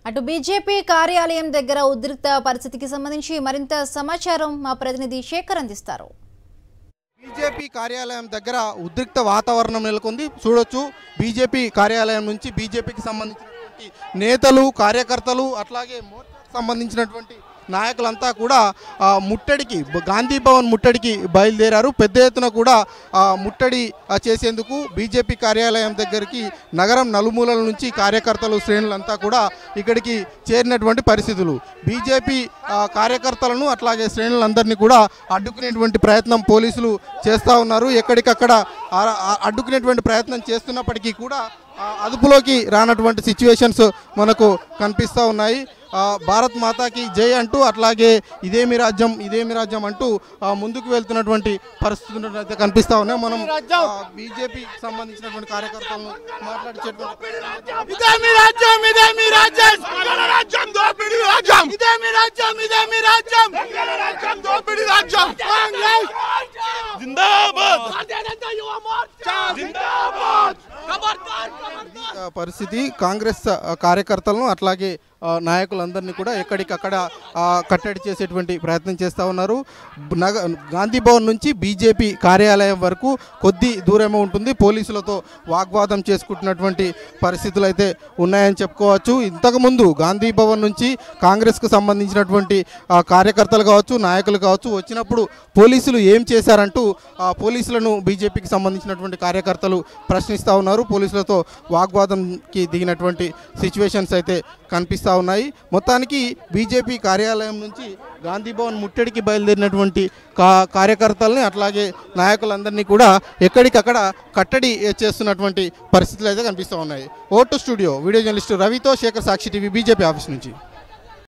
అటు బీజేపీ కార్యాలయం దగ్గర ఉద్రిక్త పరిస్థితికి సంబంధించి మరింత సమాచారం మా ప్రతినిధి శేఖర్ అందిస్తారు. బీజేపీ కార్యాలయం దగ్గర ఉద్రిక్త వాతావరణం నెలకొంది. చూడొచ్చు, బీజేపీ కార్యాలయం నుంచి బీజేపీకి సంబంధించినటువంటి నేతలు, కార్యకర్తలు, అట్లాగే మోర్చాకు సంబంధించినటువంటి నాయకులంతా కూడా ముట్టడికి, గాంధీ భవన్ ముట్టడికి బయలుదేరారు. పెద్ద ఎత్తున కూడా ముట్టడి చేసేందుకు బీజేపీ కార్యాలయం దగ్గరికి నగరం నలుమూలల నుంచి కార్యకర్తలు, శ్రేణులంతా కూడా ఇక్కడికి చేరినటువంటి పరిస్థితులు. బీజేపీ కార్యకర్తలను అట్లాగే శ్రేణులందరినీ కూడా అడ్డుకునేటువంటి ప్రయత్నం పోలీసులు చేస్తూ ఉన్నారు. ఎక్కడికక్కడ అడ్డుకునేటువంటి ప్రయత్నం చేస్తున్నప్పటికీ కూడా అదుపులోకి రానటువంటి సిచ్యువేషన్స్ మనకు కనిపిస్తూ ఉన్నాయి. భారత్ మాతాకి జై అంటూ, అట్లాగే ఇదేమి రాజ్యం అంటూ ముందుకు వెళ్తున్నటువంటి పరిస్థితులు అయితే కనిపిస్తూ ఉన్నాయి. మనం బీజేపీకి సంబంధించినటువంటి కార్యకర్తలను పరిస్థితి. కాంగ్రెస్ కార్యకర్తలను అట్లాగే నాయకులందరినీ కూడా ఎక్కడికక్కడ కట్టడి చేసేటువంటి ప్రయత్నం చేస్తూ ఉన్నారు. గాంధీ భవన్ నుంచి బీజేపీ కార్యాలయం వరకు కొద్ది దూరమే ఉంటుంది. పోలీసులతో వాగ్వాదం చేసుకుంటున్నటువంటి పరిస్థితులు అయితే ఉన్నాయని చెప్పుకోవచ్చు. ఇంతకుముందు గాంధీ భవన్ నుంచి కాంగ్రెస్కు సంబంధించినటువంటి కార్యకర్తలు కావచ్చు, నాయకులు కావచ్చు వచ్చినప్పుడు పోలీసులు ఏం చేశారంటూ పోలీసులను బీజేపీకి సంబంధించినటువంటి కార్యకర్తలు ప్రశ్నిస్తూ ఉన్నారు. పోలీసులతో వాగ్వాదంకి దిగినటువంటి సిచ్యువేషన్స్ అయితే కనిపిస్తూ ఉన్నాయి. మొత్తానికి బీజేపీ కార్యాలయం నుంచి గాంధీ భవన్ ముట్టడికి బయలుదేరినటువంటి కార్యకర్తల్ని అట్లాగే నాయకులందరినీ కూడా ఎక్కడికక్కడ కట్టడి చేస్తున్నటువంటి పరిస్థితులు అయితే కనిపిస్తూ ఉన్నాయి. ఓటు స్టూడియో వీడియో జర్నలిస్టు రవితో శేఖర్, సాక్షి టీవీ, బీజేపీ ఆఫీస్ నుంచి.